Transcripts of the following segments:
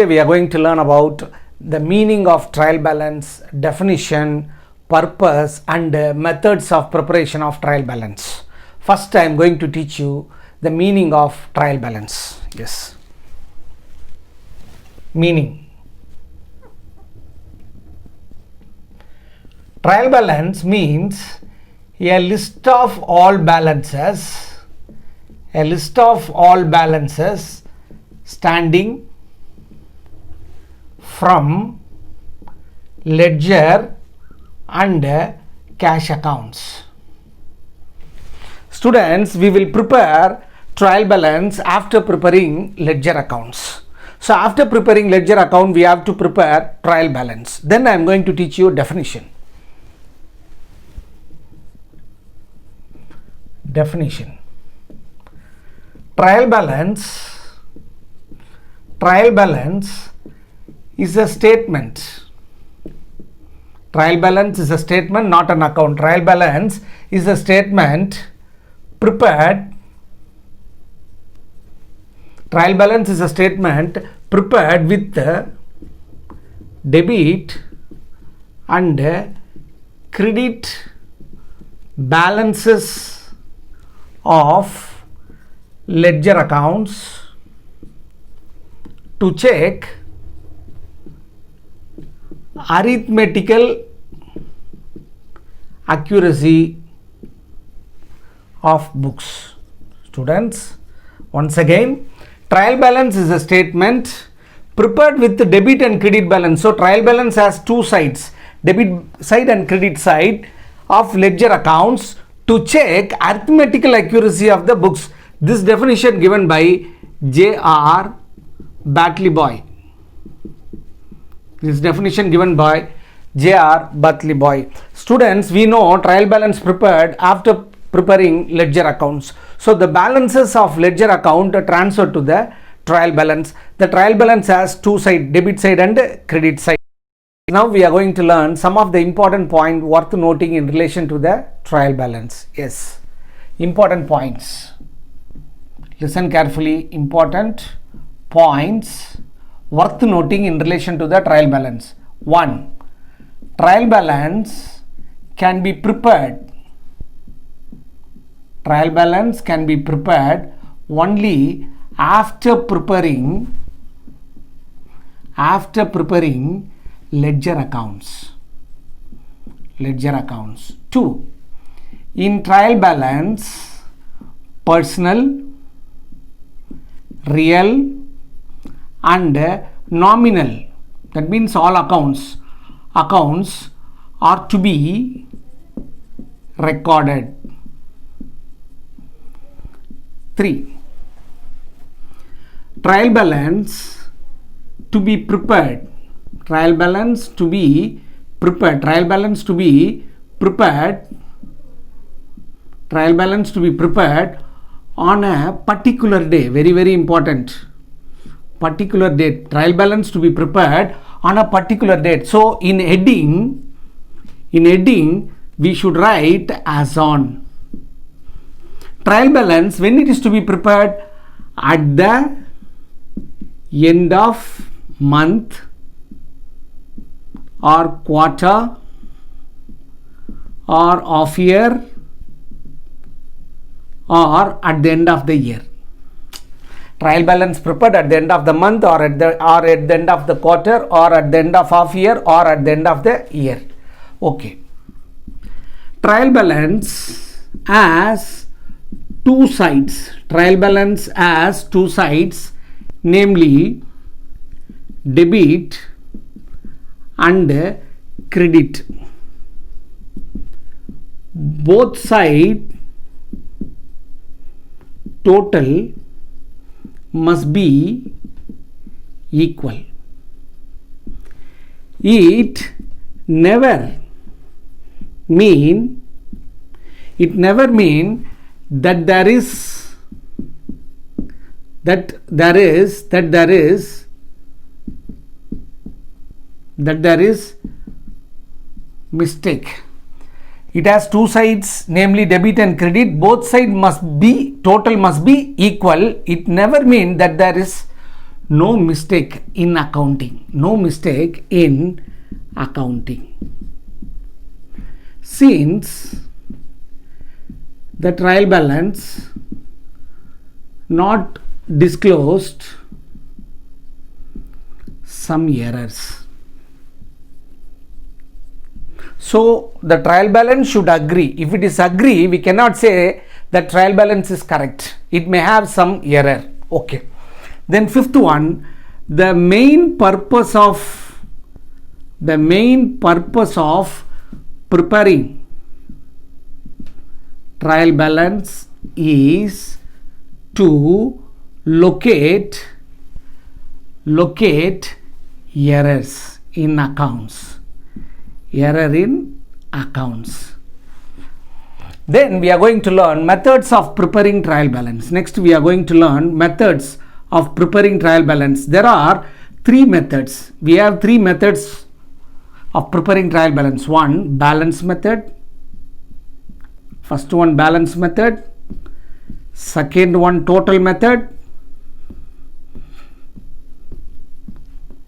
We are going to learn about the meaning of trial balance, definition, purpose and methods of preparation of trial balance. First, I am going to teach you the meaning of trial balance. Yes. Meaning. Trial balance means a list of all balances, standing from ledger and cash accounts. Students, we will prepare trial balance after preparing ledger accounts. So after preparing ledger account, we have to prepare trial balance. Then I am going to teach you definition. Trial balance is a statement. Trial balance is a statement, not an account. Trial balance is a statement prepared. Trial balance is a statement prepared with debit and credit balances of ledger accounts to check arithmetical accuracy of books. Students, once again, trial balance is a statement prepared with the debit and credit balance. So trial balance has two sides, debit side and credit side of ledger accounts to check arithmetical accuracy of the books. This definition given by J.R. Batley-Boy. This definition given by J.R. Batley-Boy. Students, we know trial balance prepared after preparing ledger accounts. So the balances of ledger account are transferred to the trial balance. The trial balance has two sides, debit side and credit side. Now we are going to learn some of the important points worth noting in relation to the trial balance. Yes, important points. Listen carefully. Important points worth noting in relation to the trial balance. 1. Trial balance can be prepared. Trial balance can be prepared only after preparing ledger accounts. 2. In trial balance, personal, real and nominal, that means all accounts are to be recorded. 3. Trial balance to be prepared. Trial balance to be prepared on a particular day. Very important. Particular date. Trial balance to be prepared on a particular date. So in heading we should write as on. Trial balance, when it is to be prepared, at the end of month or quarter or of year or at the end of the year. Trial balance prepared at the end of the month or at the end of the quarter or at the end of half year or at the end of the year. Okay. Trial balance has two sides. Trial balance has two sides, namely debit and credit. Both sides total must be equal. It never mean that there is mistake. It has two sides, namely debit and credit. Both sides must be, total must be equal. It never means that there is no mistake in accounting. No mistake in accounting. Since the trial balance not disclosed some errors. So the trial balance should agree. If it is agree, we cannot say that trial balance is correct. It may have some error. Okay. Then fifth one, the main purpose of preparing trial balance is to locate errors in accounts. Error in accounts. Then we are going to learn methods of preparing trial balance. Next we are going to learn methods of preparing trial balance. There are three methods. We have three methods of preparing trial balance. One, balance method. First one, balance method. Second one, total method.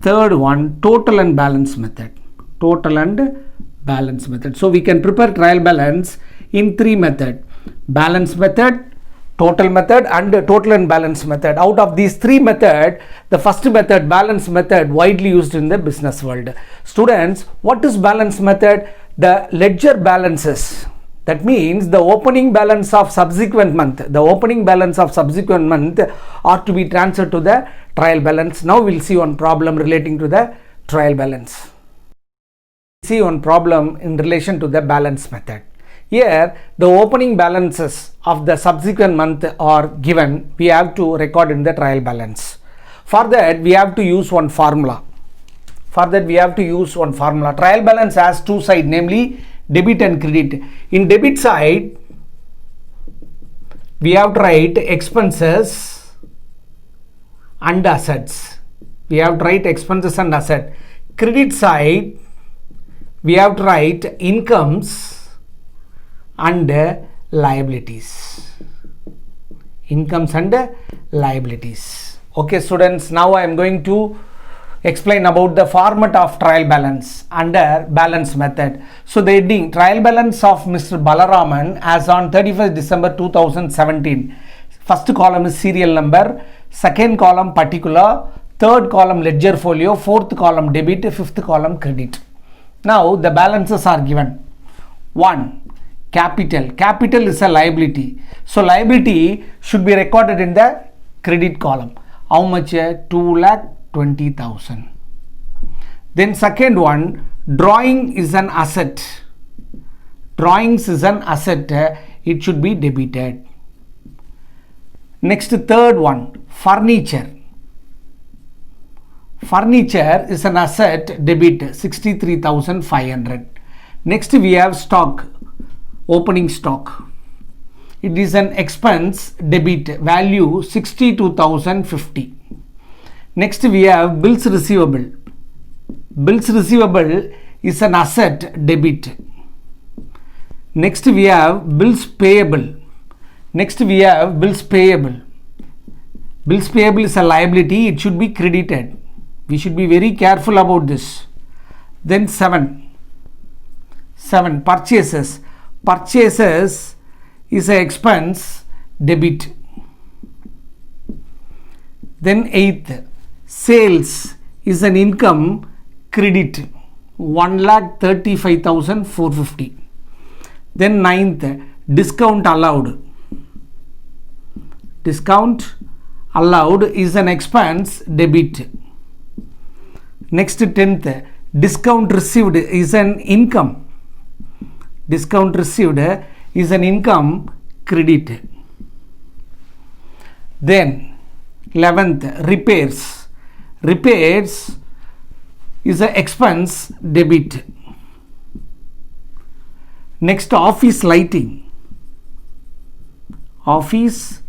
Third one, total and balance method. Total and balance method. So we can prepare trial balance in three methods: balance method, total method, and total and balance method. Out of these three methods, the first method, balance method, widely used in the business world. Students, what is balance method? The ledger balances. That means the opening balance of subsequent month. The opening balance of subsequent month are to be transferred to the trial balance. Now we'll see one problem relating to the trial balance. See one problem in relation to the balance method. Here the opening balances of the subsequent month are given. We have to record in the trial balance. For that we have to use one formula. Trial balance has two sides, namely debit and credit. In debit side we have to write expenses and assets. Credit side we have to write incomes and liabilities. Okay students, now I am going to explain about the format of trial balance under balance method. So the heading, trial balance of Mr. Balaraman as on 31st December 2017. First column is serial number, second column particular, third column ledger folio, fourth column debit, fifth column credit. Now the balances are given. 1. Capital. Capital is a liability. So liability should be recorded in the credit column. How much? 2,20,000. Then second one, drawing is an asset. It should be debited. Next, third one, furniture. Furniture is an asset, debit 63,500. Next we have stock, opening stock. It is an expense, debit, value 62,050. Next we have bills receivable. Bills receivable is an asset, debit. Next we have bills payable. Bills payable is a liability, it should be credited. We should be very careful about this. Then 7, purchases. Purchases is an expense, debit. Then 8th, sales is an income, credit, 1,35,450. Then 9th, discount allowed. Discount allowed is an expense, debit. Next 10th, discount received is an income. Discount received is an income, credit. Then 11th, repairs. Repairs is an expense, debit. Next, office lighting. Office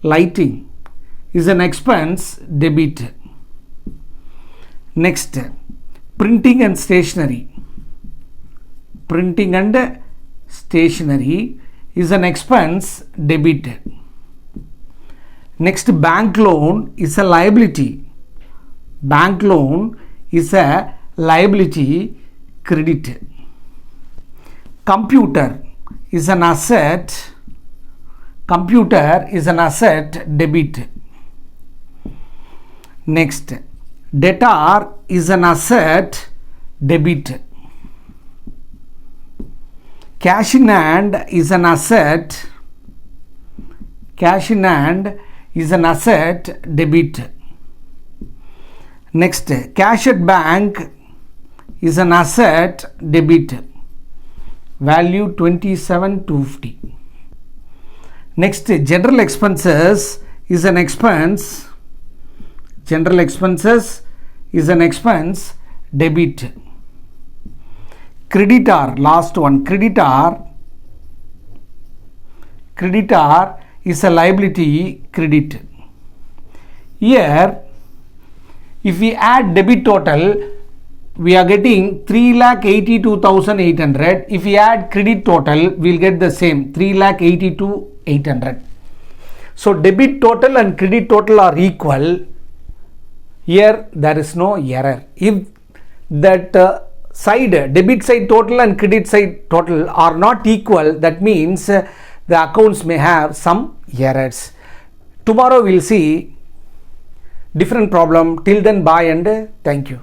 lighting is an expense, debit. Next, printing and stationery. Printing and stationery is an expense, debit. Next, bank loan is a liability. bank loan is a liability credit. Computer is an asset. Computer is an asset debit. Next, debtor is an asset debit. Cash in hand is an asset. Cash in hand is an asset debit. Next, cash at bank is an asset debit. Value 27,250. Next, general expenses is an expense. General expenses is an expense debit. Creditor, last one, creditor is a liability credit. Here, if we add debit total, we are getting 3,82,800. If we add credit total, we will get the same 3,82,800. So debit total and credit total are equal. Here there is no error. If that debit side total and credit side total are not equal, that means the accounts may have some errors. Tomorrow we will see different problem. Till then, bye and thank you.